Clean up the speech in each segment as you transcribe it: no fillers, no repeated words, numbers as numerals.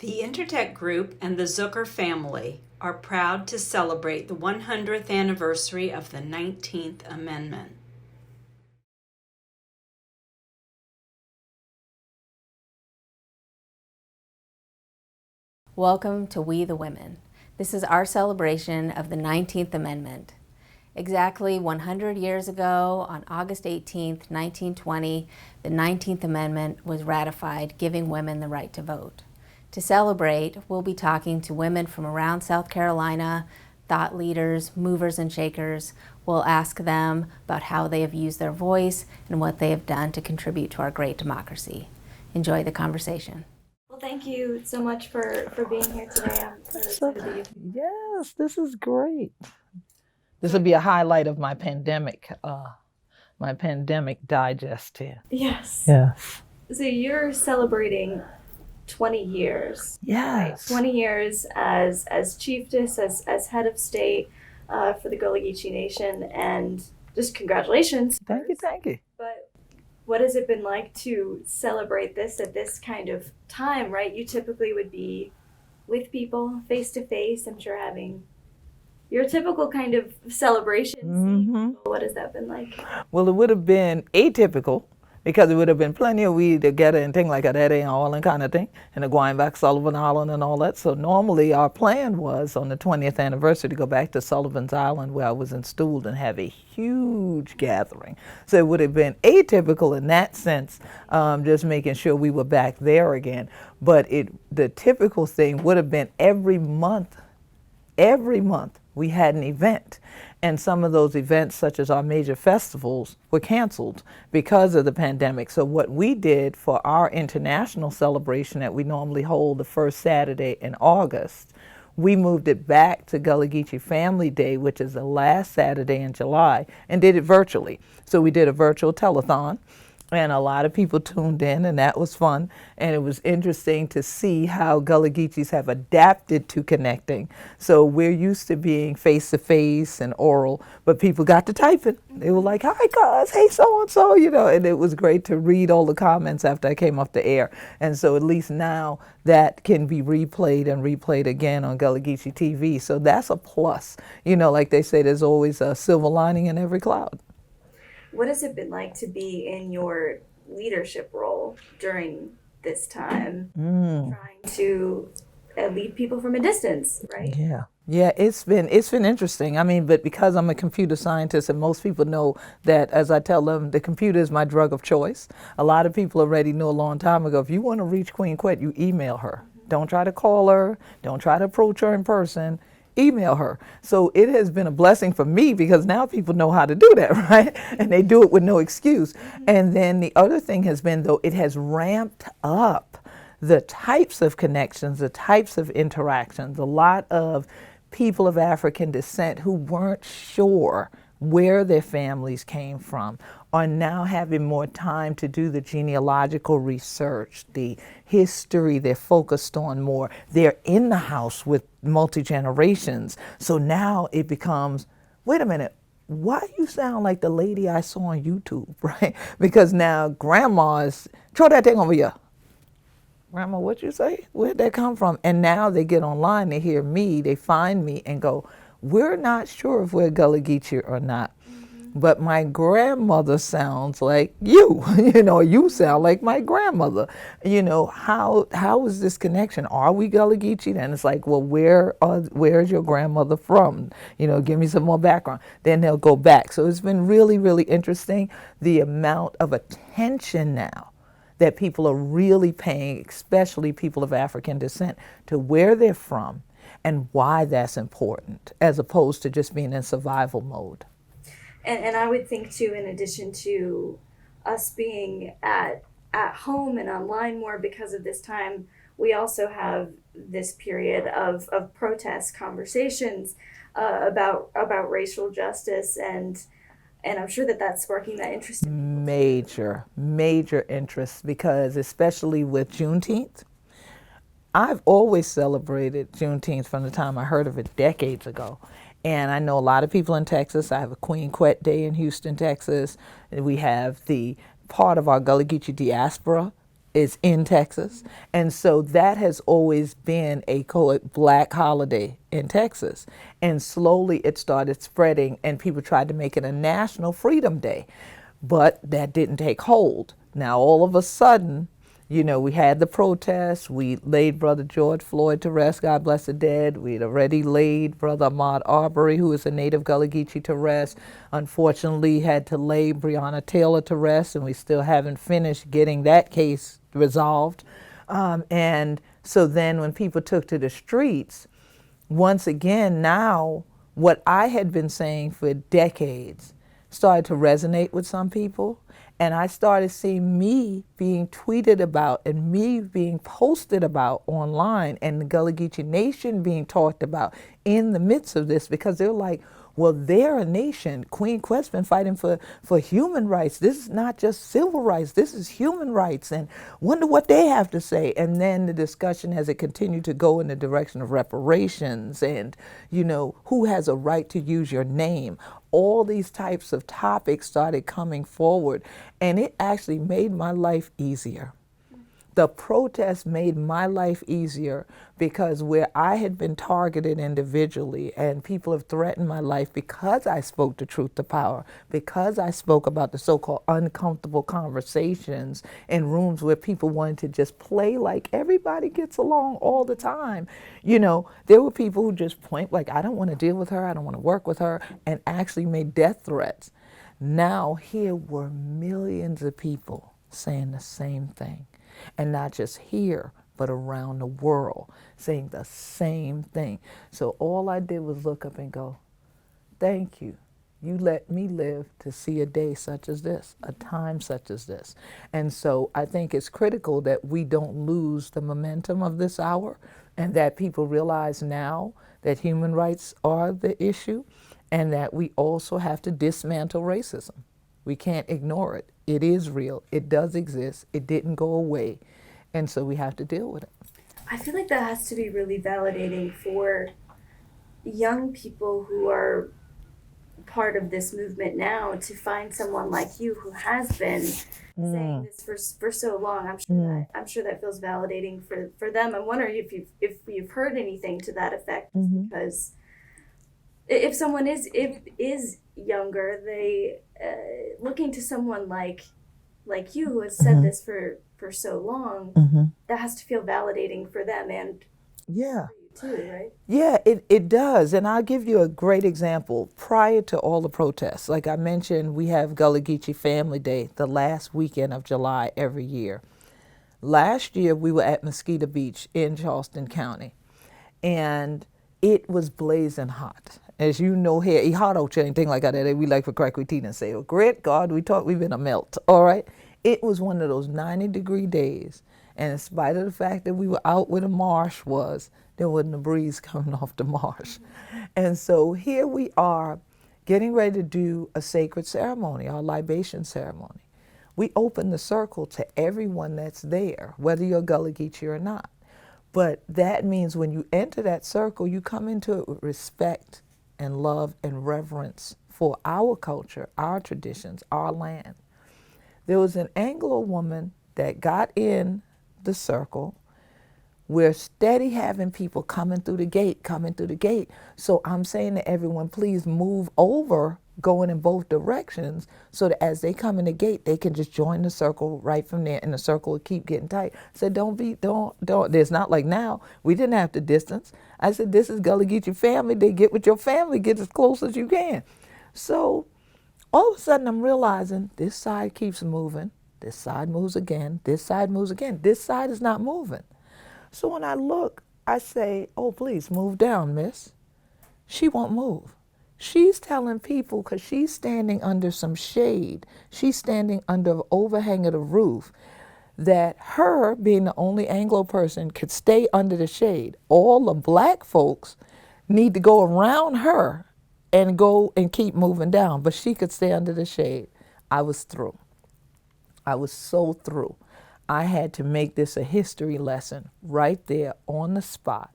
The Intertech Group and the Zucker family are proud to celebrate the 100th anniversary of the 19th Amendment. Welcome to We the Women. This is our celebration of the 19th Amendment. Exactly 100 years ago, on August 18th, 1920, the 19th Amendment was ratified, giving women the right to vote. To celebrate, we'll be talking to women from around South Carolina, thought leaders, movers and shakers. We'll ask them about how they have used their voice and what they have done to contribute to our great democracy. Enjoy the conversation. Well, thank you so much for being here today. I'm really excited that you. Yes, this is great. This will be a highlight of my pandemic digest here. Yes. Yes. So you're celebrating 20 years. Yes. 20 years as chiefess, as head of state for the Gullah Geechee Nation, and just congratulations. Thank you. But what has it been like to celebrate this at this kind of time, right? You typically would be with people face to face, I'm sure having your typical kind of celebration. Mm-hmm. What has that been like? Well, it would have been atypical because it would have been plenty of weed together and things like that and all and kind of thing, and the going back Sullivan Island and all that. So normally our plan was on the 20th anniversary to go back to Sullivan's Island where I was installed and have a huge gathering. So it would have been atypical in that sense, just making sure we were back there again. But the typical thing would have been every month we had an event. And some of those events, such as our major festivals, were canceled because of the pandemic. So what we did for our international celebration that we normally hold the first Saturday in August, we moved it back to Gullah Geechee Family Day, which is the last Saturday in July, and did it virtually. So we did a virtual telethon. And a lot of people tuned in, and that was fun. And it was interesting to see how Gullah Geechees have adapted to connecting. So we're used to being face-to-face and oral, but people got to typing. They were like, hi, cuz, hey, so-and-so, and it was great to read all the comments after I came off the air. And so at least now that can be replayed and replayed again on Gullah Geechee TV. So that's a plus. Like they say, there's always a silver lining in every cloud. What has it been like to be in your leadership role during this time, trying to lead people from a distance, right? Yeah, it's been interesting. I mean, but because I'm a computer scientist and most people know that, as I tell them, the computer is my drug of choice. A lot of people already knew a long time ago, if you want to reach Queen Quet, you email her. Don't try to call her. Don't try to approach her in person. Email her. So it has been a blessing for me because now people know how to do that, right? And they do it with no excuse. And then the other thing has been, though, it has ramped up the types of connections, the types of interactions. A lot of people of African descent who weren't sure where their families came from are now having more time to do the genealogical research, the history they're focused on more. They're in the house with multi-generations. So now it becomes, wait a minute, why you sound like the lady I saw on YouTube, right? Because now grandma's, throw that thing over here. Grandma, what you say? Where'd that come from? And now they get online, they hear me, they find me and go, we're not sure if we're Gullah Geechee or not. But my grandmother sounds like you, you sound like my grandmother. How is this connection? Are we Gullah Geechee? And it's like, well, where's your grandmother from? Give me some more background. Then they'll go back. So it's been really, really interesting, the amount of attention now that people are really paying, especially people of African descent, to where they're from and why that's important, as opposed to just being in survival mode. And I would think, too, in addition to us being at home and online more because of this time, we also have this period of protest conversations about racial justice, and I'm sure that's sparking that interest. Major interest, because especially with Juneteenth, I've always celebrated Juneteenth from the time I heard of it decades ago. And I know a lot of people in Texas. I have a Queen Quet Day in Houston, Texas. We have the part of our Gullah Geechee diaspora is in Texas. And so that has always been a black holiday in Texas. And slowly it started spreading, and people tried to make it a national freedom day. But that didn't take hold. Now, all of a sudden, you know, we had the protests. We laid Brother George Floyd to rest, God bless the dead. We had already laid Brother Ahmaud Arbery, who is a native Gullah Geechee, to rest. Unfortunately, had to lay Breonna Taylor to rest, and we still haven't finished getting that case resolved. And so then when people took to the streets, once again, now what I had been saying for decades started to resonate with some people. And I started seeing me being tweeted about and me being posted about online, and the Gullah Geechee Nation being talked about in the midst of this, because they're like, well, they're a nation. Queen Quet's been fighting for human rights. This is not just civil rights. This is human rights. And wonder what they have to say. And then the discussion, as it continued to go in the direction of reparations and, you know, who has a right to use your name. All these types of topics started coming forward, and it actually made my life easier. The protest made my life easier, because where I had been targeted individually and people have threatened my life because I spoke the truth to power, because I spoke about the so-called uncomfortable conversations in rooms where people wanted to just play like everybody gets along all the time. You know, there were people who just point like, I don't want to deal with her, I don't want to work with her, and actually made death threats. Now here were millions of people saying the same thing. And not just here, but around the world, saying the same thing. So all I did was look up and go, thank you. You let me live to see a day such as this, a time such as this. And so I think it's critical that we don't lose the momentum of this hour, and that people realize now that human rights are the issue, and that we also have to dismantle racism. We can't ignore it. It is real. It does exist. It didn't go away. And so we have to deal with it. I feel like that has to be really validating for young people who are part of this movement now, to find someone like you who has been saying this for so long. I'm sure that feels validating for them. I'm wondering if you've heard anything to that effect, because if someone is younger, they looking to someone like you who has said this for so long, that has to feel validating for them and yeah. for you too, right? Yeah, it does. And I'll give you a great example. Prior to all the protests, like I mentioned, we have Gullah Geechee Family Day the last weekend of July every year. Last year, we were at Mosquito Beach in Charleston County, and it was blazing hot. As you know here, it's hot out here, anything like that. We like for crack with tea and say, oh, great God, we've been a melt, all right? It was one of those 90-degree days, and in spite of the fact that we were out where the marsh was, there wasn't a breeze coming off the marsh. And so here we are getting ready to do a sacred ceremony, our libation ceremony. We open the circle to everyone that's there, whether you're Gullah Geechee or not. But that means when you enter that circle, you come into it with respect and love and reverence for our culture, our traditions, our land. There was an Anglo woman that got in the circle. We're steady having people coming through the gate. So I'm saying to everyone, please move over, going in both directions, so that as they come in the gate, they can just join the circle right from there, and the circle will keep getting tight. So don't. There's not like now. We didn't have to distance. I said, this is Gullah Geechee family. They get with your family, get as close as you can. So all of a sudden I'm realizing this side keeps moving. This side moves again. This side moves again. This side is not moving. So when I look, I say, oh, please move down, miss. She won't move. She's telling people, because she's standing under some shade, she's standing under an overhang of the roof, that her, being the only Anglo person, could stay under the shade. All the black folks need to go around her and go and keep moving down, but she could stay under the shade. I was through. I was so through. I had to make this a history lesson right there on the spot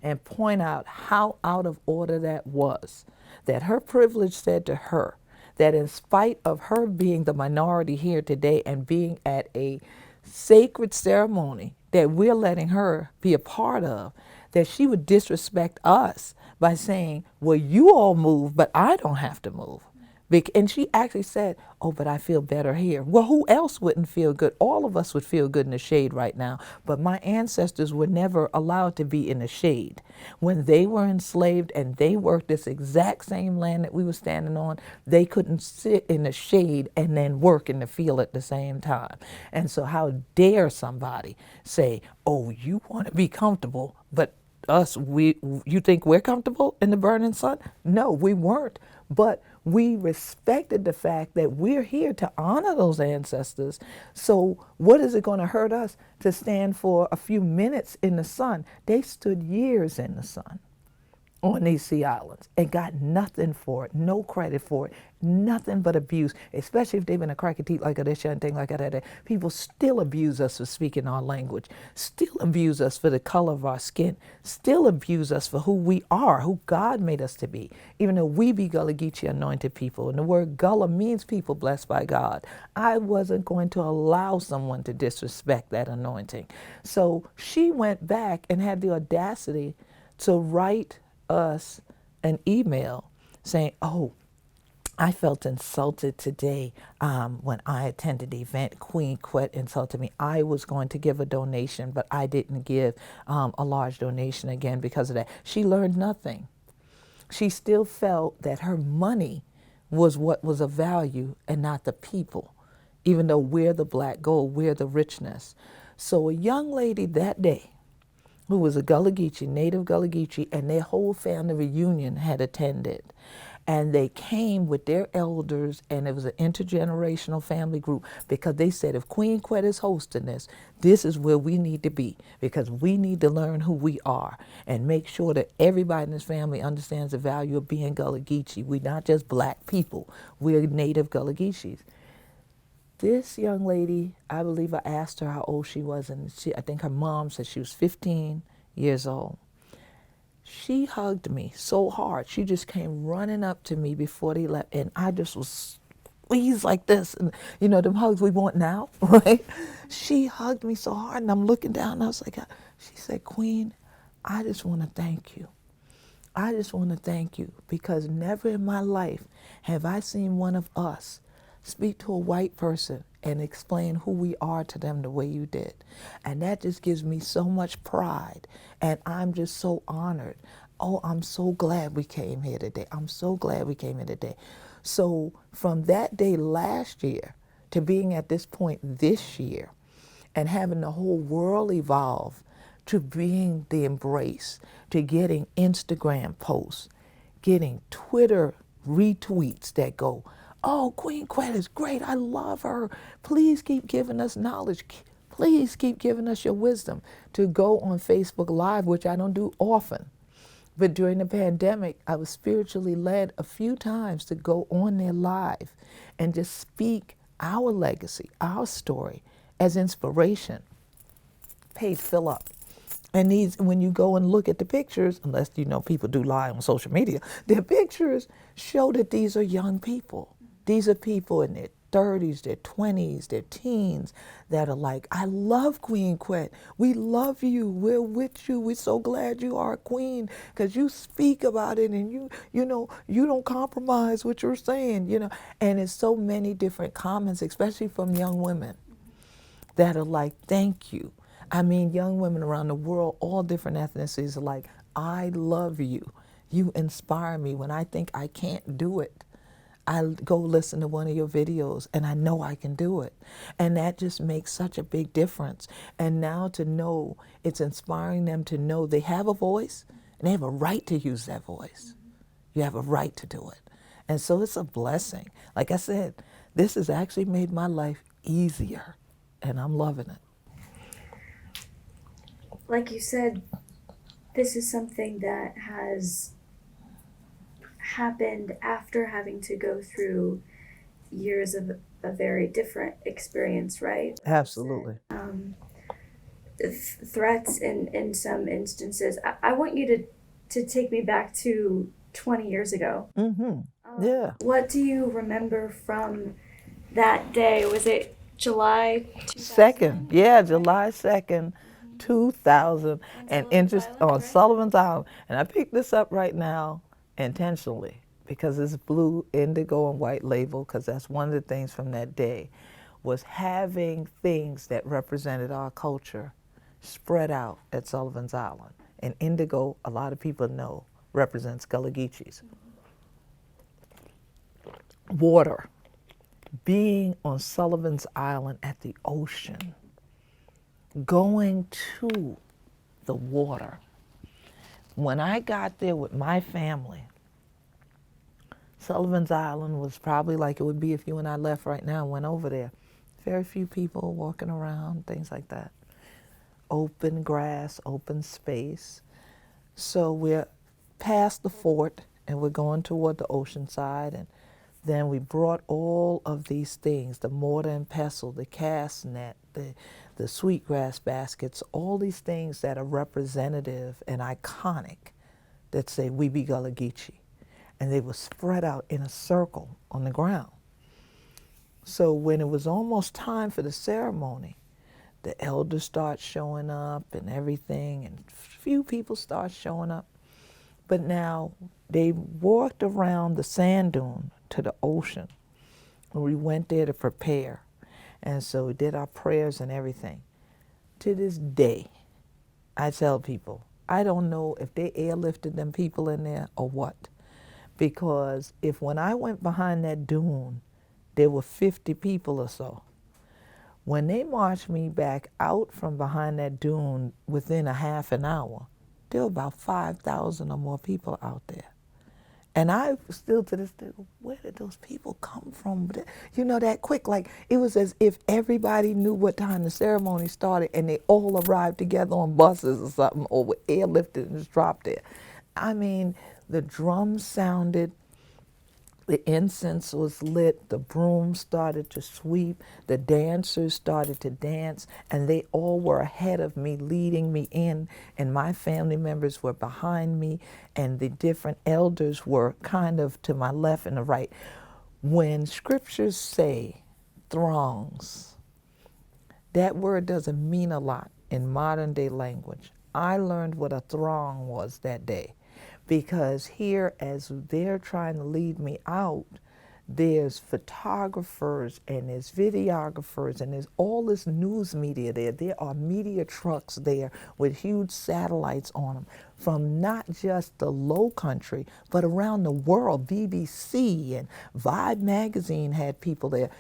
and point out how out of order that was. That her privilege said to her that in spite of her being the minority here today and being at a sacred ceremony that we're letting her be a part of, that she would disrespect us by saying, well, you all move, but I don't have to move. And she actually said, oh, but I feel better here. Well, who else wouldn't feel good? All of us would feel good in the shade right now. But my ancestors were never allowed to be in the shade. When they were enslaved and they worked this exact same land that we were standing on, they couldn't sit in the shade and then work in the field at the same time. And so how dare somebody say, oh, you want to be comfortable, but you think we're comfortable in the burning sun? No, we weren't. But we respected the fact that we're here to honor those ancestors. So what is it going to hurt us to stand for a few minutes in the sun? They stood years in the sun on these sea islands and got nothing for it, no credit for it, nothing but abuse, especially if they've been a crack teeth like this and thing like that. People still abuse us for speaking our language, still abuse us for the color of our skin, still abuse us for who we are, who God made us to be, even though we be Gullah Geechee anointed people. And the word Gullah means people blessed by God. I wasn't going to allow someone to disrespect that anointing. So she went back and had the audacity to write us an email saying, oh, I felt insulted today when I attended the event. Queen Quet insulted me. I was going to give a donation, but I didn't give a large donation again because of that. She learned nothing. She still felt that her money was what was of value and not the people, even though we're the black gold, we're the richness. So a young lady that day who was a Gullah Geechee, native Gullah Geechee, and their whole family reunion had attended. And they came with their elders, and it was an intergenerational family group because they said, if Queen Quet is hosting this is where we need to be because we need to learn who we are and make sure that everybody in this family understands the value of being Gullah Geechee. We're not just black people, we're native Gullah Geechees. This young lady, I believe I asked her how old she was, and I think her mom said she was 15 years old. She hugged me so hard. She just came running up to me before they left, and I just was squeezed like this. And, you know, them hugs we want now, right? She hugged me so hard, and I'm looking down, and I was like, she said, Queen, I just want to thank you. I just want to thank you because never in my life have I seen one of us speak to a white person and explain who we are to them the way you did. And that just gives me so much pride. And I'm just so honored. Oh, I'm so glad we came here today. I'm so glad we came here today. So from that day last year to being at this point this year and having the whole world evolve to being the embrace, to getting Instagram posts, getting Twitter retweets that go, oh, Queen Quet is great. I love her. Please keep giving us knowledge. Please keep giving us your wisdom. To go on Facebook Live, which I don't do often. But during the pandemic, I was spiritually led a few times to go on there live and just speak our legacy, our story as inspiration. Page fill up. And these, when you go and look at the pictures, unless you know people do lie on social media, their pictures show that these are young people. These are people in their 30s, their 20s, their teens that are like, I love Queen Quet. We love you. We're with you. We're so glad you are a queen because you speak about it and you know, you don't compromise what you're saying, you know. And it's so many different comments, especially from young women that are like, thank you. I mean, young women around the world, all different ethnicities are like, I love you. You inspire me. When I think I can't do it, I go listen to one of your videos and I know I can do it. And that just makes such a big difference. And now to know, it's inspiring them to know they have a voice and they have a right to use that voice. You have a right to do it. And so it's a blessing. Like I said, this has actually made my life easier and I'm loving it. Like you said, this is something that has happened after having to go through years of a very different experience, right? Absolutely. Threats in some instances. I want you to take me back to 20 years ago. Mm-hmm. Yeah. What do you remember from that day? Was it July 2nd, 2000. yeah, July 2nd, 2000, and Sullivan's interest Island, on right? Sullivan's Island. And I picked this up right now intentionally because it's blue, indigo, and white label, because that's one of the things from that day, was having things that represented our culture spread out at Sullivan's Island. And indigo, a lot of people know, represents Gullah Geechees. Water. Being on Sullivan's Island at the ocean, going to the water. When I got there with my family, Sullivan's Island was probably like it would be if you and I left right now and went over there. Very few people walking around, things like that. Open grass, open space. So we're past the fort and we're going toward the ocean side, and then we brought all of these things, the mortar and pestle, the cast net, the sweetgrass baskets, all these things that are representative and iconic that say we be Gullah Geechee. And they were spread out in a circle on the ground. So when it was almost time for the ceremony, the elders start showing up and everything, and few people start showing up. But now they walked around the sand dune to the ocean. And we went there to prepare. And so we did our prayers and everything. To this day, I tell people, I don't know if they airlifted them people in there or what. Because if when I went behind that dune, there were 50 people or so. When they marched me back out from behind that dune within a half an hour, there were about 5,000 or more people out there. And I still to this day, where did those people come from? You know, that quick, like it was as if everybody knew what time the ceremony started and they all arrived together on buses or something, or were airlifted and just dropped there. I mean, the drums sounded, the incense was lit, the brooms started to sweep, the dancers started to dance, and they all were ahead of me, leading me in, and my family members were behind me, and the different elders were kind of to my left and the right. When scriptures say throngs, that word doesn't mean a lot in modern day language. I learned what a throng was that day. Because here, as they're trying to lead me out, there's photographers and there's videographers and there's all this news media there. There are media trucks there with huge satellites on them from not just the Low Country, but around the world. BBC and Vibe magazine had people there.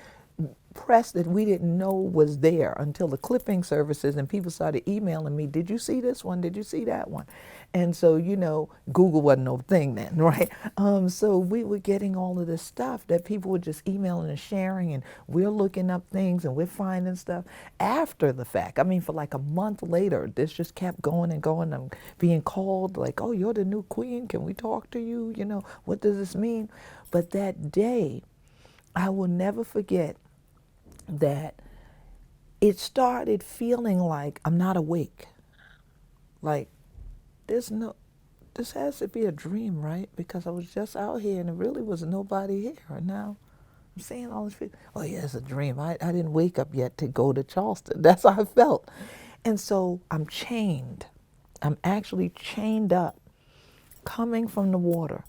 Press that we didn't know was there until the clipping services and people started emailing me, did you see this one? Did you see that one? And so, you know, Google wasn't no thing then, right? So we were getting all of this stuff that people were just emailing and sharing, and we're looking up things and we're finding stuff after the fact. I mean, for like a month later, this just kept going and going. I'm being called like, oh, you're the new queen. Can we talk to you? You know, what does this mean? But that day, I will never forget that it started feeling like I'm not awake. Like, this has to be a dream, right? Because I was just out here and there really was nobody here. And now I'm seeing all this people. Oh yeah, it's a dream. I didn't wake up yet to go to Charleston. That's how I felt. And so I'm chained. I'm actually chained up, coming from the water,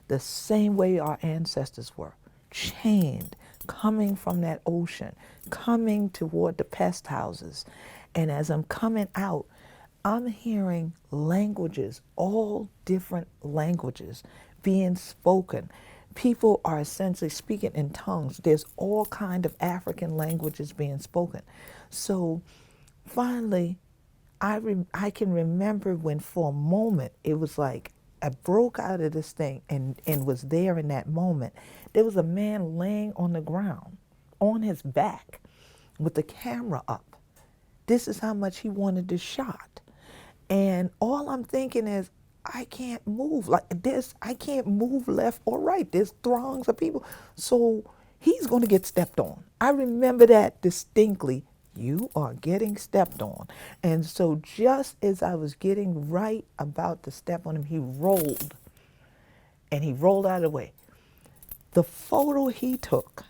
the same way our ancestors were, chained, coming from that ocean, coming toward the pest houses. And as I'm coming out, I'm hearing languages, all different languages being spoken. People are essentially speaking in tongues. There's all kind of African languages being spoken. So finally, I can remember when for a moment it was like I broke out of this thing and was there in that moment. There was a man laying on the ground, on his back, with the camera up. This is how much he wanted this shot. And all I'm thinking is, I can't move like this. I can't move left or right. There's throngs of people. So he's going to get stepped on. I remember that distinctly. You are getting stepped on. And so just as I was getting right about to step on him, he rolled. And he rolled out of the way. The photo he took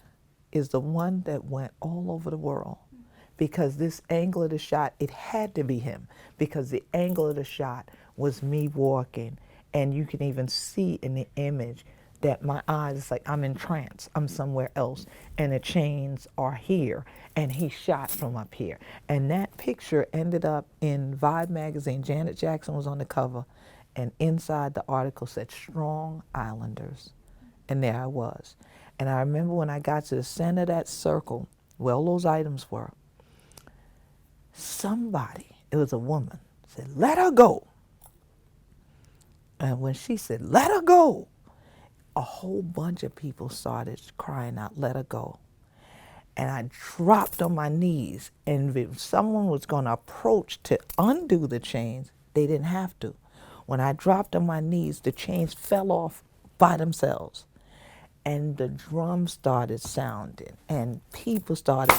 is the one that went all over the world, because this angle of the shot, it had to be him, because the angle of the shot was me walking, and you can even see in the image that my eyes, it's like I'm in trance, I'm somewhere else, and the chains are here, and he shot from up here. And that picture ended up in Vibe magazine. Janet Jackson was on the cover, and inside the article said Strong Islanders, and there I was. And I remember when I got to the center of that circle, where all those items were, somebody, it was a woman, said, "Let her go." And when she said, "Let her go," a whole bunch of people started crying out, "Let her go." And I dropped on my knees, and if someone was going to approach to undo the chains, they didn't have to. When I dropped on my knees, the chains fell off by themselves. And the drums started sounding, and people started.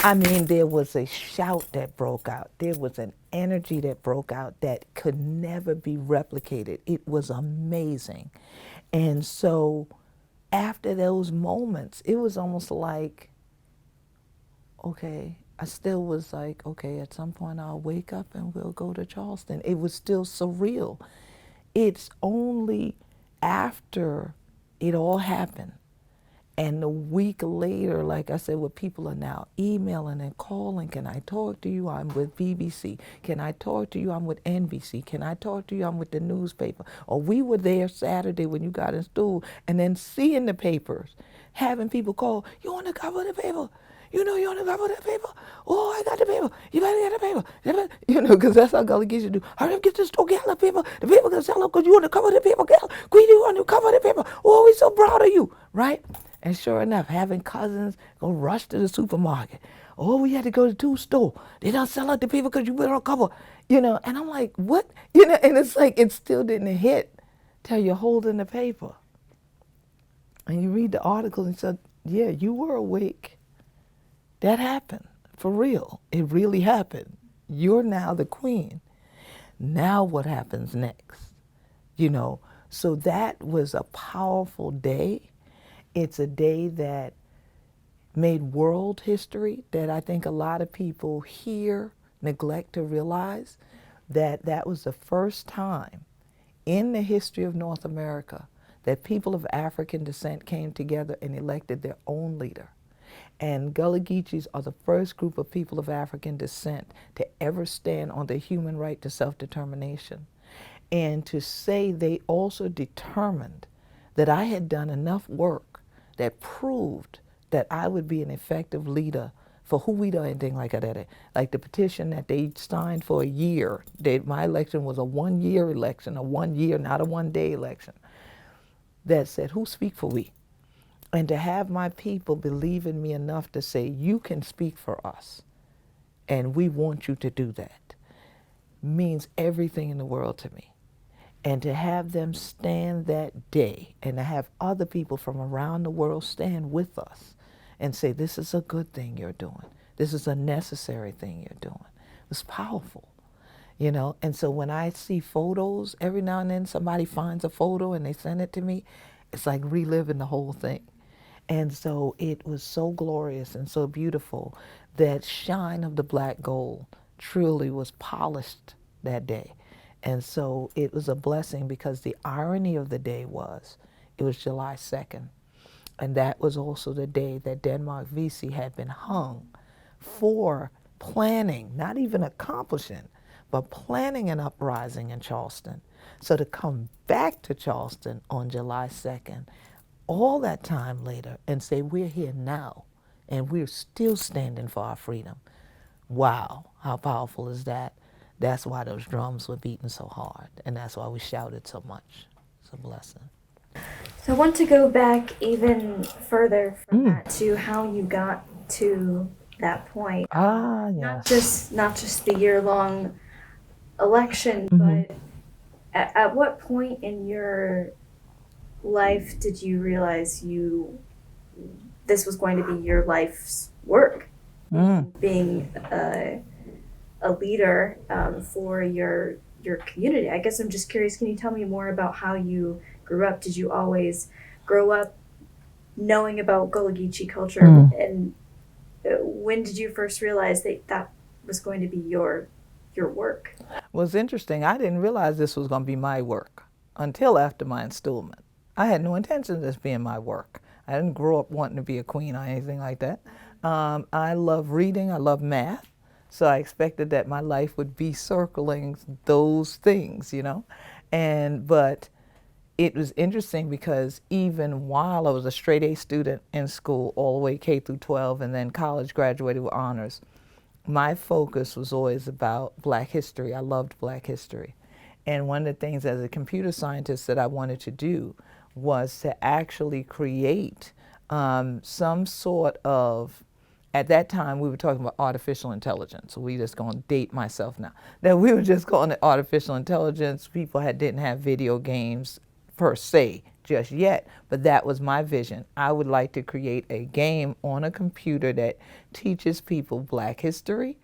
I mean, there was a shout that broke out. There was an energy that broke out that could never be replicated. It was amazing. And so after those moments, it was almost like, okay, I still was like, okay, at some point I'll wake up and we'll go to Charleston. It was still surreal. It's only after it all happened, and a week later, like I said, where people are now emailing and calling, "Can I talk to you? I'm with BBC. Can I talk to you? I'm with NBC. Can I talk to you? I'm with the newspaper." Or we were there Saturday when you got in school, and then seeing the papers, having people call, "You on the cover of the paper? You know, you on the cover of the paper? Oh, I got the paper. You better get the paper." You know, because that's how Gullah Geechee do. "Hurry up, get this store, get the paper. The paper gonna sell up because you on the cover of the paper, girl. Queen, you on the cover of the paper. Oh, we so proud of you," right? And sure enough, having cousins go rush to the supermarket. "Oh, we had to go to the store. They don't sell out the paper because you put it on cover." You know, and I'm like, what? You know, and it's like it still didn't hit till you're holding the paper. And you read the article and said, yeah, you were awake. That happened, for real. It really happened. You're now the queen. Now what happens next? You know, so that was a powerful day. It's a day that made world history that I think a lot of people here neglect to realize, that that was the first time in the history of North America that people of African descent came together and elected their own leader. And Gullah Geechees are the first group of people of African descent to ever stand on the human right to self-determination. And to say they also determined that I had done enough work that proved that I would be an effective leader for who we do anything like that. Like the petition that they signed for a year, my election was a 1-year election, a 1 year, not a 1-day election, that said, who speak for we? And to have my people believe in me enough to say, you can speak for us, and we want you to do that, means everything in the world to me. And to have them stand that day, and to have other people from around the world stand with us and say, this is a good thing you're doing. This is a necessary thing you're doing. It was powerful, you know? And so when I see photos, every now and then somebody finds a photo and they send it to me, it's like reliving the whole thing. And so it was so glorious and so beautiful. That shine of the black gold truly was polished that day. And so it was a blessing, because the irony of the day was, it was July 2nd. And that was also the day that Denmark Vesey had been hung for planning, not even accomplishing, but planning an uprising in Charleston. So to come back to Charleston on July 2nd, all that time later, and say we're here now and we're still standing for our freedom. Wow, how powerful is that? That's why those drums were beating so hard, and that's why we shouted so much. It's a blessing. So I want to go back even further from that to how you got to that point. Yes. Not just the year-long election, but at what point in your life did you realize this was going to be your life's work? Being a leader for your community. I guess I'm just curious, can you tell me more about how you grew up? Did you always grow up knowing about Gullah Geechee culture, and when did you first realize that that was going to be your work? Well, it's interesting. I didn't realize this was going to be my work until after my installment. I had no intention of this being my work. I didn't grow up wanting to be a queen or anything like that. I love reading. I love math. So I expected that my life would be circling those things, you know. But it was interesting because even while I was a straight A student in school, all the way K through 12, and then college, graduated with honors, my focus was always about Black history. I loved Black history. And one of the things as a computer scientist that I wanted to do was to actually create some sort of, at that time we were talking about artificial intelligence. So we just going to date myself now. That we were just calling it artificial intelligence. People didn't have video games per se just yet, but that was my vision. I would like to create a game on a computer that teaches people Black history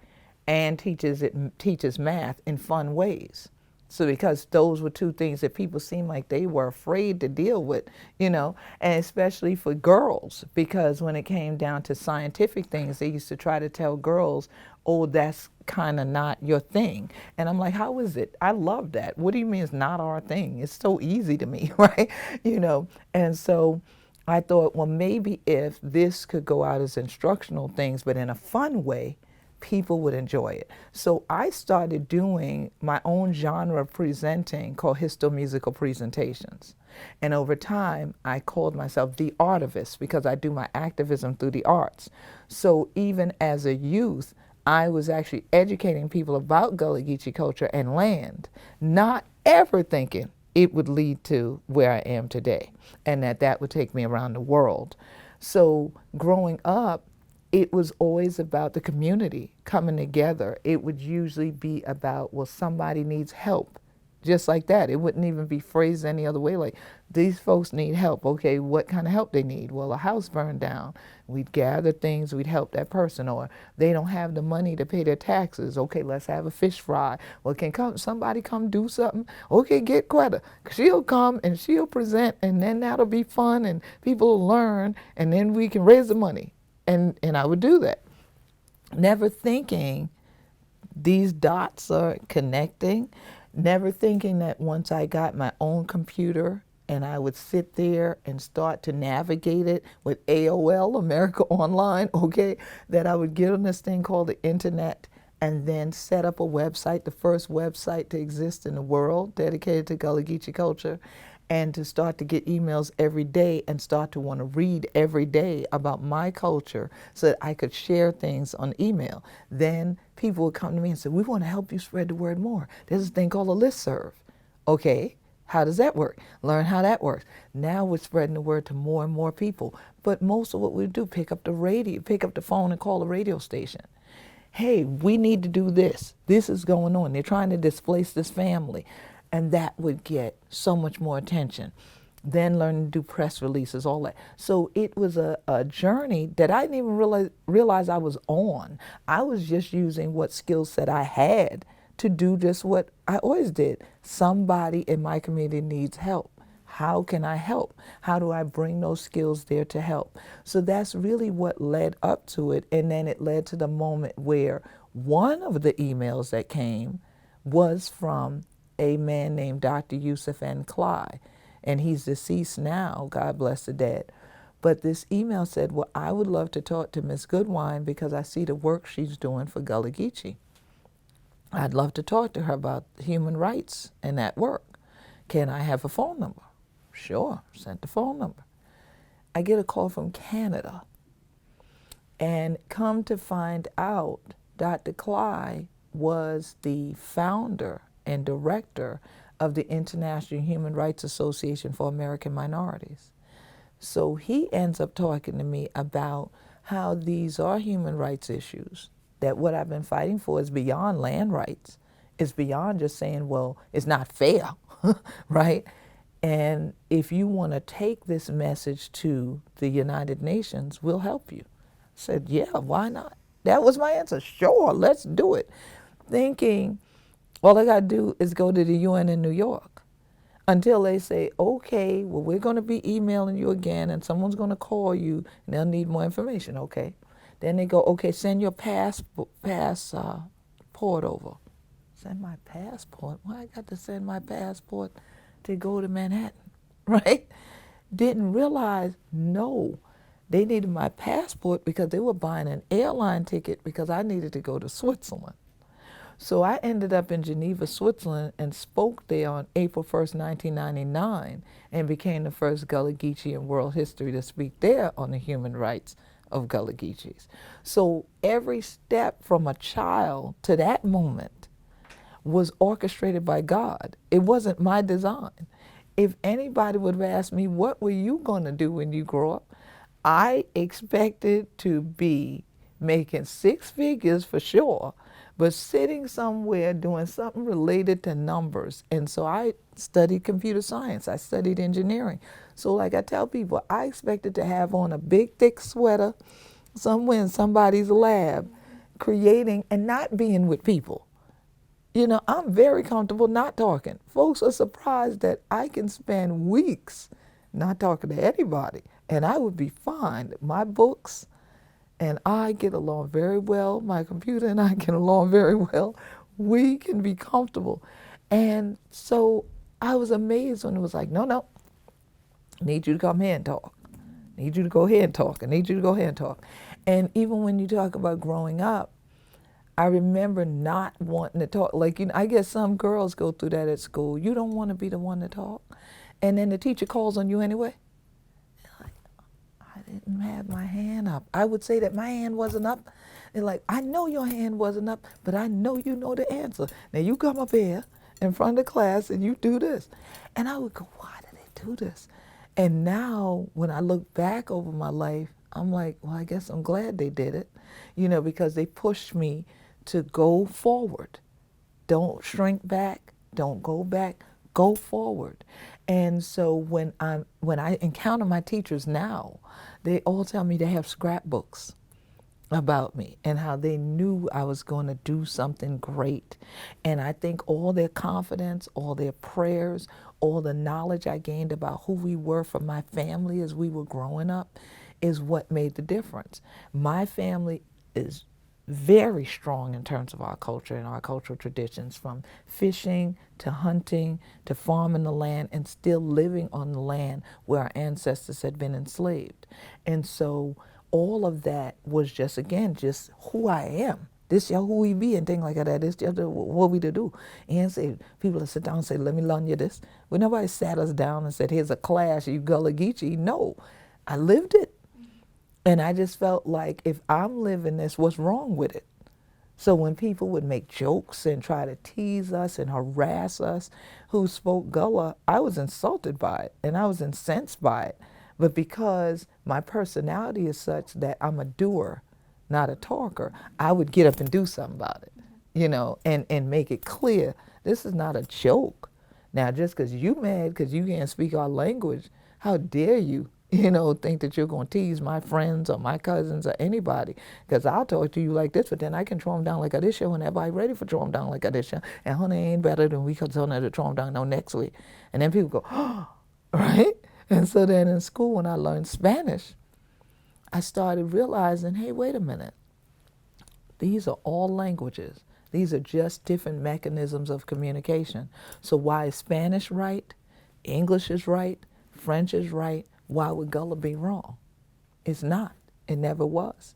and teaches math in fun ways. So because those were two things that people seemed like they were afraid to deal with, you know, and especially for girls, because when it came down to scientific things, they used to try to tell girls, oh, that's kind of not your thing. And I'm like, how is it? I love that. What do you mean it's not our thing? It's so easy to me, right? You know, and so I thought, well, maybe if this could go out as instructional things, but in a fun way, people would enjoy it. So I started doing my own genre of presenting called histomusical presentations. And over time, I called myself the artivist because I do my activism through the arts. So even as a youth, I was actually educating people about Gullah Geechee culture and land, not ever thinking it would lead to where I am today and that would take me around the world. So growing up, it was always about the community coming together. It would usually be about, well, somebody needs help. Just like that. It wouldn't even be phrased any other way. Like, these folks need help. Okay, what kind of help they need? Well, a house burned down. We'd gather things, we'd help that person. Or they don't have the money to pay their taxes. Okay, let's have a fish fry. Well, can somebody come do something? Okay, get Quetta. She'll come and she'll present, and then that'll be fun, and people will learn, and then we can raise the money. And I would do that, never thinking these dots are connecting, never thinking that once I got my own computer and I would sit there and start to navigate it with AOL, America Online, okay, that I would get on this thing called the internet and then set up a website, the first website to exist in the world dedicated to Gullah Geechee culture, and to start to get emails every day and start to want to read every day about my culture so that I could share things on email. Then people would come to me and say, we want to help you spread the word more. There's a thing called a listserv. Okay, how does that work? Learn how that works. Now we're spreading the word to more and more people. But most of what we do, pick up the radio, pick up the phone and call a radio station. Hey, we need to do this. This is going on. They're trying to displace this family. And that would get so much more attention. Then learning to do press releases, all that. So it was a journey that I didn't even realize I was on. I was just using what skill set I had to do just what I always did. Somebody in my community needs help. How can I help? How do I bring those skills there to help? So that's really what led up to it. And then it led to the moment where one of the emails that came was from a man named Dr. Yusuf N. Cly, and he's deceased now, God bless the dead. But this email said, well, I would love to talk to Ms. Goodwine because I see the work she's doing for Gullah Geechee. I'd love to talk to her about human rights and that work. Can I have a phone number? Sure, sent the phone number. I get a call from Canada, and come to find out, Dr. Cly was the founder and director of the International Human Rights Association for American Minorities. So he ends up talking to me about how these are human rights issues, that what I've been fighting for is beyond land rights. It's beyond just saying, well, it's not fair, right? And if you want to take this message to the United Nations, we'll help you. I said, yeah, why not? That was my answer. Sure, let's do it. Thinking, all I got to do is go to the UN in New York. until they say, okay, well, we're going to be emailing you again and someone's going to call you and they'll need more information. Okay. Then they go, okay, send your passport over. Send my passport? Why I got to send my passport to go to Manhattan, right? Didn't realize, no, they needed my passport because they were buying an airline ticket because I needed to go to Switzerland. So I ended up in Geneva, Switzerland, and spoke there on April 1st, 1999, and became the first Gullah Geechee in world history to speak there on the human rights of Gullah Geechees. So every step from a child to that moment was orchestrated by God. It wasn't my design. If anybody would have asked me, what were you going to do when you grow up? I expected to be making six figures for sure, but sitting somewhere doing something related to numbers. And so I studied computer science. I studied engineering. So like I tell people, I expected to have on a big, thick sweater somewhere in somebody's lab, creating and not being with people. You know, I'm very comfortable not talking. Folks are surprised that I can spend weeks not talking to anybody, and I would be fine. My books and I get along very well. My computer and I get along very well. We can be comfortable. And so I was amazed when it was like, no, no, I need you to come here and talk. I need you to go ahead and talk. I need you to go ahead and talk. And even when you talk about growing up, I remember not wanting to talk. Like, you know, I guess some girls go through that at school. You don't want to be the one to talk. And then the teacher calls on you anyway. Like, I didn't have my hand up. I would say that my hand wasn't up. They're like, I know your hand wasn't up, but I know you know the answer. Now you come up here in front of the class and you do this. And I would go, why did they do this? And now when I look back over my life, I'm like, well, I guess I'm glad they did it, you know, because they pushed me to go forward. Don't shrink back. Don't go back. Go forward. And so when I encounter my teachers now, they all tell me they have scrapbooks about me and how they knew I was going to do something great. And I think all their confidence, all their prayers, all the knowledge I gained about who we were from my family as we were growing up is what made the difference. My family is very strong in terms of our culture and our cultural traditions, from fishing to hunting to farming the land and still living on the land where our ancestors had been enslaved. And so all of that was just, again, just who I am. This is who we be and things like that. This just what we to do. And say, people that sit down and say, let me learn you this. Well, nobody sat us down and said, here's a class, you Gullah Geechee. No, I lived it. And I just felt like if I'm living this, what's wrong with it? So when people would make jokes and try to tease us and harass us who spoke Gullah, I was insulted by it and I was incensed by it. But because my personality is such that I'm a doer, not a talker, I would get up and do something about it, you know, and make it clear this is not a joke. Now, just because you mad because you can't speak our language, how dare you? You know, think that you're going to tease my friends or my cousins or anybody, because I'll talk to you like this, but then I can throw them down like a this show and everybody ready for throw them down like a this show. And honey ain't better than we could tell them to throw them down no next week. And then people go, oh, right? And so then in school when I learned Spanish, I started realizing, hey, wait a minute. These are all languages. These are just different mechanisms of communication. So why is Spanish right? English is right. French is right. Why would Gullah be wrong? It's not. It never was.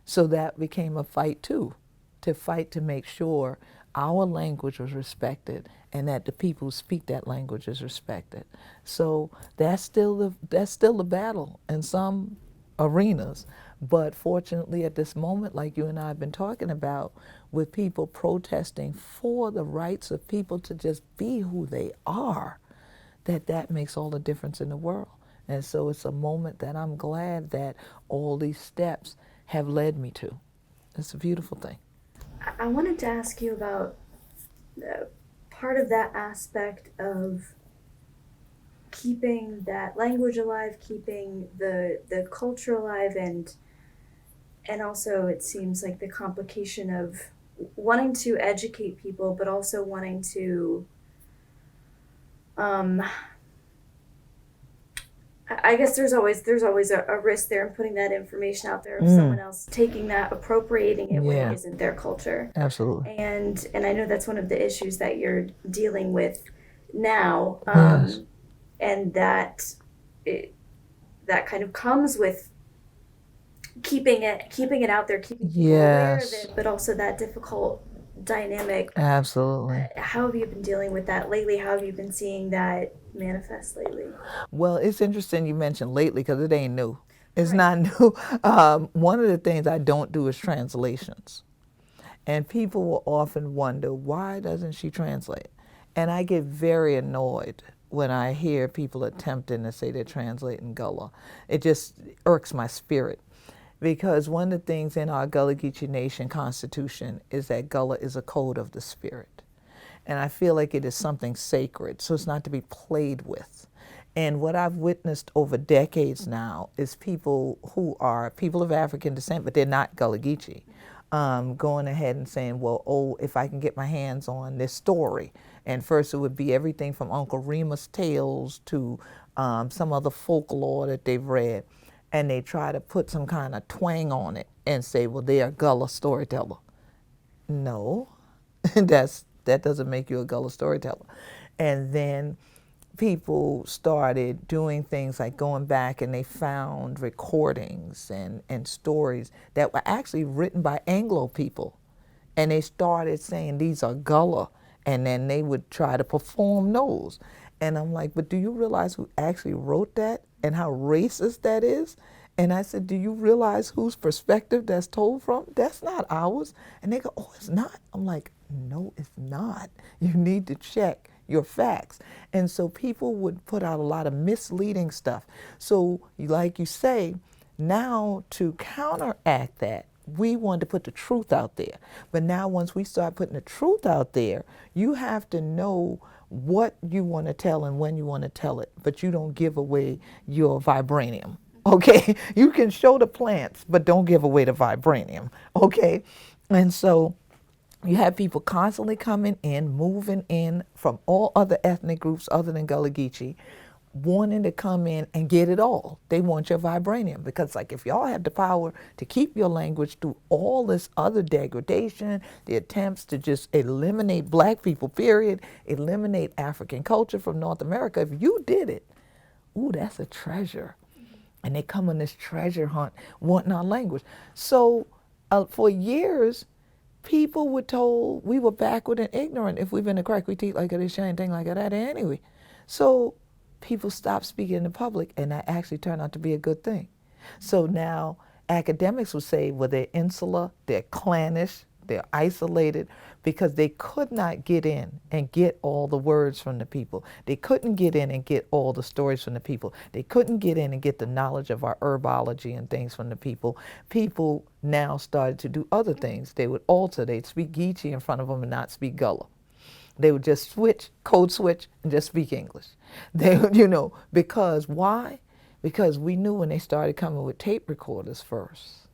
So that became a fight too, to fight to make sure our language was respected and that the people who speak that language is respected. So that's still the battle in some arenas. But fortunately at this moment, like you and I have been talking about, with people protesting for the rights of people to just be who they are, that makes all the difference in the world. And so it's a moment that I'm glad that all these steps have led me to. It's a beautiful thing. I wanted to ask you about part of that aspect of keeping that language alive, keeping the culture alive, and also it seems like the complication of wanting to educate people, but also wanting to um, I guess there's always a risk there in putting that information out there of someone else taking that, appropriating it when it Yeah, isn't their culture. absolutely. And I know that's one of the issues that you're dealing with now, Yes. and it, that kind of comes with keeping it out there, keeping people aware of Yes, it, but also that difficult dynamic. absolutely. How have you been dealing with that lately? How have you been seeing that manifest lately? Well, it's interesting you mentioned lately because it ain't new. It's Right. not new. One of the things I don't do is translations. And people will often wonder, why doesn't she translate? And I get very annoyed when I hear people attempting to say they're translating Gullah. It just irks my spirit. Because one of the things in our Gullah Geechee Nation Constitution is that Gullah is a code of the spirit. And I feel like it is something sacred, so it's not to be played with. And what I've witnessed over decades now is people who are people of African descent, but they're not Gullah Geechee, going ahead and saying, well, oh, if I can get my hands on this story. And first it would be everything from Uncle Remus tales to some other folklore that they've read. And they try to put some kind of twang on it and say, well, they're a Gullah storyteller. No, that doesn't make you a Gullah storyteller. And then people started doing things like going back and they found recordings and stories that were actually written by Anglo people. And they started saying these are Gullah, and then they would try to perform those. And I'm like, but do you realize who actually wrote that and how racist that is? And I said, do you realize whose perspective that's told from? That's not ours. And they go, oh, it's not. I'm like, no, it's not. You need to check your facts. And so people would put out a lot of misleading stuff. So, like you say, now to counteract that, we wanted to put the truth out there. But now once we start putting the truth out there, you have to know what you want to tell and when you want to tell it, but you don't give away your vibranium. Okay? You can show the plants, but don't give away the vibranium. Okay? And so you have people constantly coming in, moving in from all other ethnic groups other than Gullah Geechee, wanting to come in and get it all. They want your vibranium because, like, if y'all had the power to keep your language through all this other degradation, the attempts to just eliminate black people, period, eliminate African culture from North America, if you did it, ooh, that's a treasure. And they come on this treasure hunt wanting our language. So for years, people were told we were backward and ignorant if we've been a crack we teeth like this shiny thing like that anyway. So people stopped speaking in the public, and that actually turned out to be a good thing. So now academics would say, well, they're insular, they're clannish, they're isolated because they could not get in and get all the words from the people. They couldn't get in and get all the stories from the people. They couldn't get in and get the knowledge of our herbology and things from the people. People now started to do other things. They would alter, they'd speak Geechee in front of them and not speak Gullah. They would just switch, code switch, and just speak English. They would, because why? Because we knew when they started coming with tape recorders first.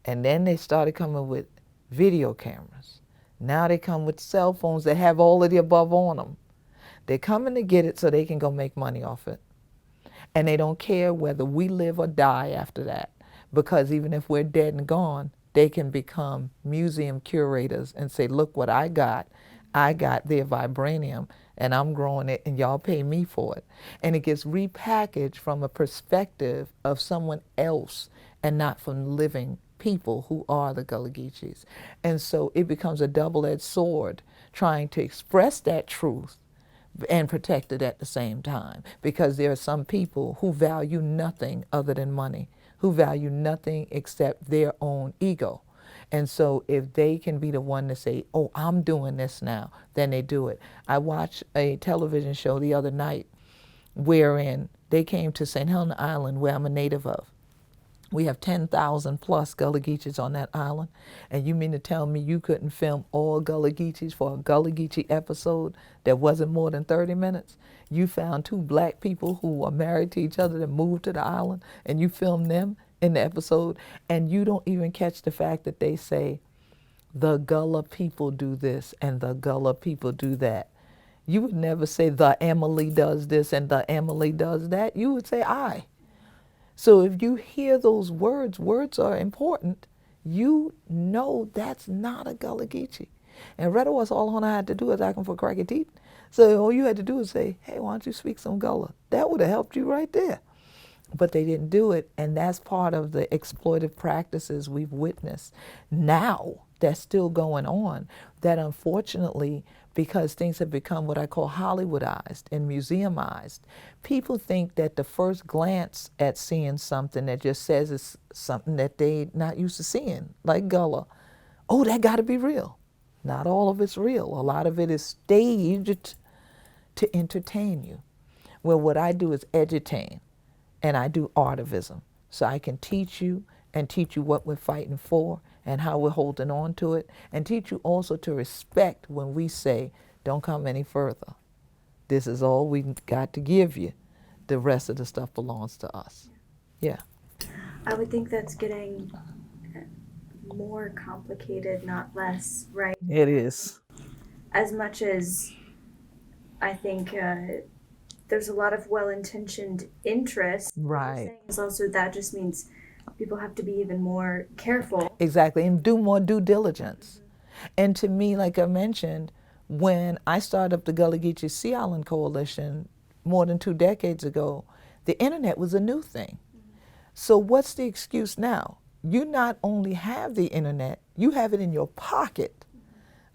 And then they started coming with video cameras. Now they come with cell phones that have all of the above on them. They're coming to get it so they can go make money off it. And they don't care whether we live or die after that. Because even if we're dead and gone, they can become museum curators and say, look what I got. I got their vibranium and I'm growing it and y'all pay me for it. And it gets repackaged from a perspective of someone else and not from living people who are the Gullah Geechees. And so it becomes a double-edged sword trying to express that truth and protect it at the same time, because there are some people who value nothing other than money, who value nothing except their own ego. And so if they can be the one to say, oh, I'm doing this now, then they do it. I watched a television show the other night wherein they came to St. Helena Island, where I'm a native of. We have 10,000 plus Gullah Geechees on that island. And you mean to tell me you couldn't film all Gullah Geechees for a Gullah Geechee episode that wasn't more than 30 minutes? You found two black people who are married to each other that moved to the island, and you filmed them in the episode, and you don't even catch the fact that they say, the Gullah people do this and the Gullah people do that. You would never say the Emily does this and the Emily does that. You would say I. So if you hear those words, words are important. You know that's not a Gullah Geechee. And Retta was all I had to do is ask him for cracky teeth. So all you had to do is say, hey, why don't you speak some Gullah? That would have helped you right there. But they didn't do it, and that's part of the exploitive practices we've witnessed now that's still going on, that unfortunately, because things have become what I call Hollywoodized and museumized, people think that the first glance at seeing something that just says it's something that they're not used to seeing, like Gullah, oh, that got to be real. Not all of it's real. A lot of it is staged to entertain you. Well, what I do is edutain. And I do artivism. So I can teach you and teach you what we're fighting for and how we're holding on to it, and teach you also to respect when we say, don't come any further. This is all we got to give you. The rest of the stuff belongs to us. Yeah. I would think that's getting more complicated, not less, right? It is. As much as I think there's a lot of well-intentioned interest. Right. Is also that just means people have to be even more careful. Exactly, and do more due diligence. And to me, like I mentioned, when I started up the Gullah Geechee Sea Island Coalition more than 2 decades ago, the internet was a new thing. So what's the excuse now? You not only have the internet, you have it in your pocket.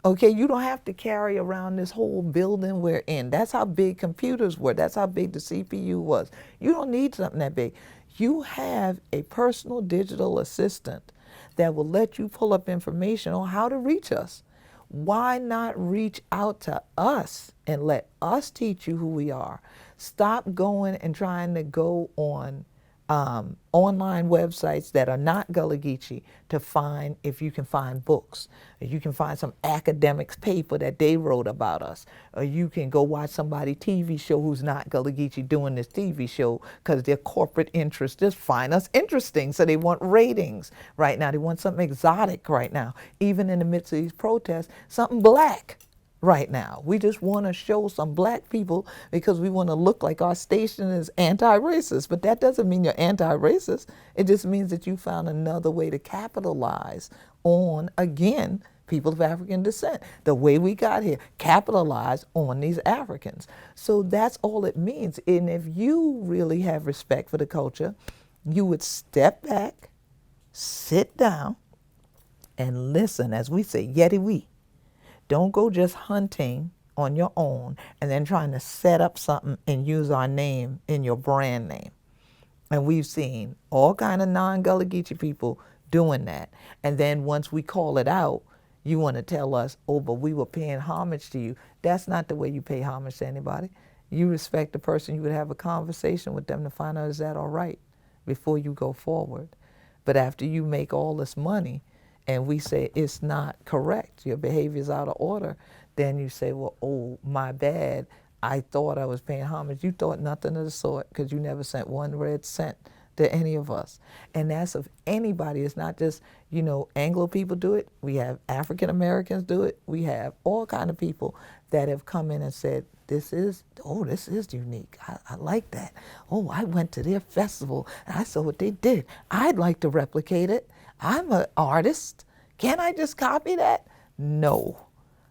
Okay, you don't have to carry around this whole building we're in. That's how big computers were. That's how big the CPU was. You don't need something that big. You have a personal digital assistant that will let you pull up information on how to reach us. Why not reach out to us and let us teach you who we are? Stop going and trying to go on online websites that are not Gullah Geechee to find if you can find books, or you can find some academics paper that they wrote about us, or you can go watch somebody TV show who's not Gullah Geechee doing this TV show because their corporate interests just find us interesting, so they want ratings right now. They want something exotic right now, even in the midst of these protests, something black. Right now, we just want to show some black people because we want to look like our station is anti-racist, but that doesn't mean you're anti-racist. It just means that you found another way to capitalize on, again, people of African descent. The way we got here, capitalize on these Africans. So that's all it means. And if you really have respect for the culture, you would step back, sit down, and listen, as we say, yeti we. Don't go just hunting on your own and then trying to set up something and use our name in your brand name. And we've seen all kind of non-Gullah Geechee people doing that. And then once we call it out, you want to tell us, oh, but we were paying homage to you. That's not the way you pay homage to anybody. You respect the person. You would have a conversation with them to find out, is that all right, before you go forward. But after you make all this money, and we say it's not correct, your behavior is out of order, then you say, well, oh, my bad, I thought I was paying homage. You thought nothing of the sort because you never sent one red cent to any of us. And that's of anybody. It's not just, Anglo people do it. We have African Americans do it. We have all kind of people that have come in and said, this is unique. I like that. Oh, I went to their festival and I saw what they did. I'd like to replicate it. I'm an artist. Can't I just copy that? No.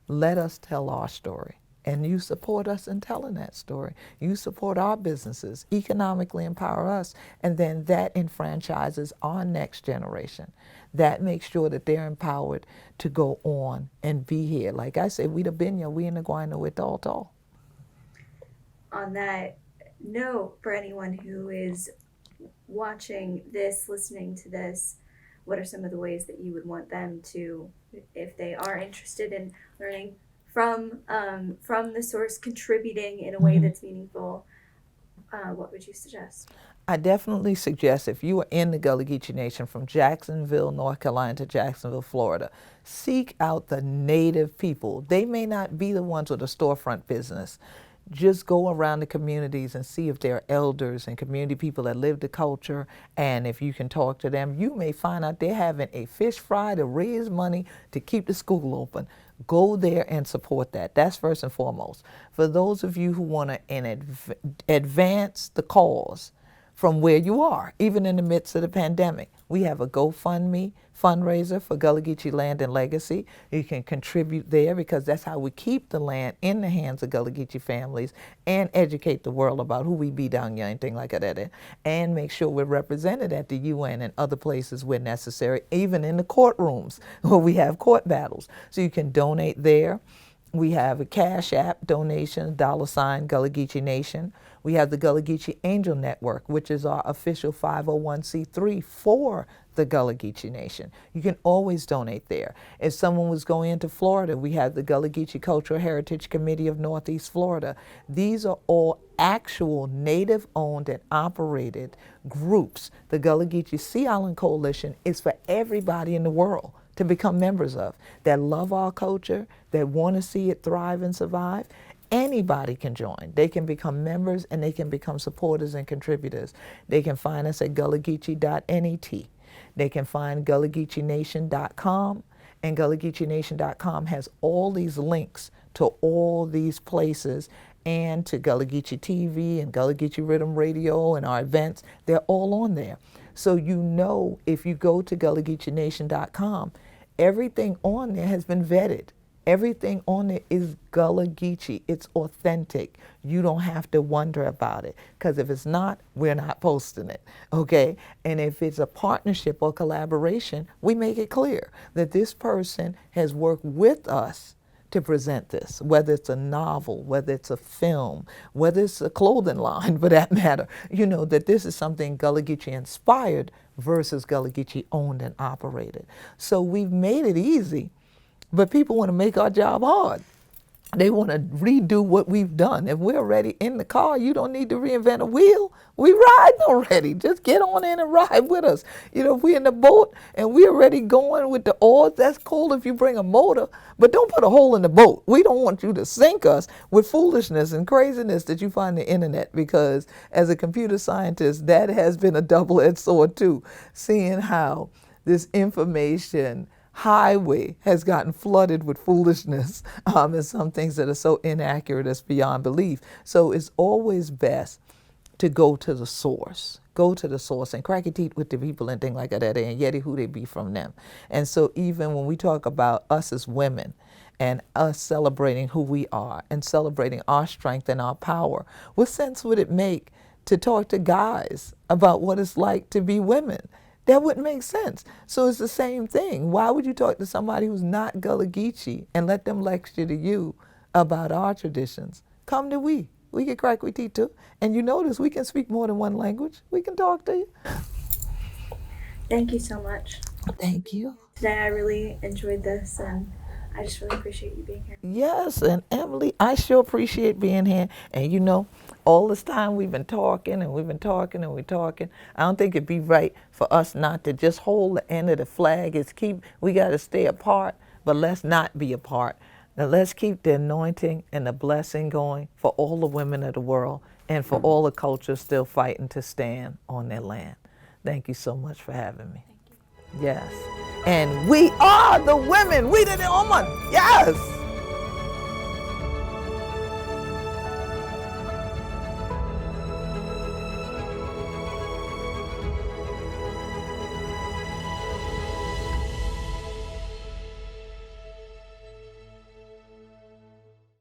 Let us tell our story. And you support us in telling that story. You support our businesses, economically empower us, and then that enfranchises our next generation. That makes sure that they're empowered to go on and be here. Like I say, we the Binya, we in the Guayna with tall. On that note, for anyone who is watching this, listening to this, what are some of the ways that you would want them to, if they are interested in learning from the source, contributing in a way that's meaningful, what would you suggest? I definitely suggest, if you are in the Gullah Geechee Nation from Jacksonville, North Carolina to Jacksonville, Florida, seek out the native people. They may not be the ones with a storefront business. just go around the communities and see if there are elders and community people that live the culture, and if you can talk to them, you may find out they're having a fish fry to raise money to keep the school open. Go there and support that. That's first and foremost. For those of you who want to advance the cause from where you are, even in the midst of the pandemic, we have a GoFundMe fundraiser for Gullah Geechee Land and Legacy. You can contribute there because that's how we keep the land in the hands of Gullah Geechee families and educate the world about who we be down here and things like that, and make sure we're represented at the UN and other places where necessary, even in the courtrooms where we have court battles. So you can donate there. We have a Cash App donation, $ Gullah Geechee Nation. We have the Gullah Geechee Angel Network, which is our official 501c3 for the Gullah Geechee Nation. You can always donate there. If someone was going into Florida, we have the Gullah Geechee Cultural Heritage Committee of Northeast Florida. These are all actual Native-owned and operated groups. The Gullah Geechee Sea Island Coalition is for everybody in the world to become members of, that love our culture, that want to see it thrive and survive. Anybody can join. They can become members and they can become supporters and contributors. They can find us at gullahgeechee.net. They can find gullahgeechenation.com, and gullahgeechenation.com has all these links to all these places and to Gullah Geechee TV and Gullah Geechee Rhythm Radio and our events. They're all on there. So you know, if you go to gullahgeechenation.com, everything on there has been vetted. Everything on there is Gullah Geechee. It's authentic. You don't have to wonder about it, because if it's not, we're not posting it, okay? And if it's a partnership or collaboration, we make it clear that this person has worked with us to present this, whether it's a novel, whether it's a film, whether it's a clothing line for that matter, you know, that this is something Gullah Geechee inspired versus Gullah Geechee owned and operated. So we've made it easy, but people want to make our job hard. They want to redo what we've done. If we're already in the car, you don't need to reinvent a wheel. We ride already. Just get on in and ride with us. You know, if we're in the boat and we're already going with the oars, that's cool if you bring a motor, but don't put a hole in the boat. We don't want you to sink us with foolishness and craziness that you find on the internet, because as a computer scientist, that has been a double-edged sword too, seeing how this information highway has gotten flooded with foolishness and some things that are so inaccurate as beyond belief. So it's always best to go to the source. Go to the source and crack your teeth with the people and things like that, and yet who they be from them. And so even when we talk about us as women and us celebrating who we are and celebrating our strength and our power, what sense would it make to talk to guys about what it's like to be women? That wouldn't make sense. So it's the same thing. Why would you talk to somebody who's not Gullah Geechee and let them lecture to you about our traditions? Come to we. We can crack our teeth too. And you notice we can speak more than one language. We can talk to you. Thank you so much. Thank you. Today I really enjoyed this, and I just really appreciate you being here. Yes, and Emily, I sure appreciate being here. And you know, all this time we've been talking and we've been talking and we're talking. I don't think it'd be right for us not to just hold the end of the flag. We got to stay apart, but let's not be apart. Now let's keep the anointing and the blessing going for all the women of the world and for all the cultures still fighting to stand on their land. Thank you so much for having me. Thank you. Yes. And we are the women. We did it, woman. Yes.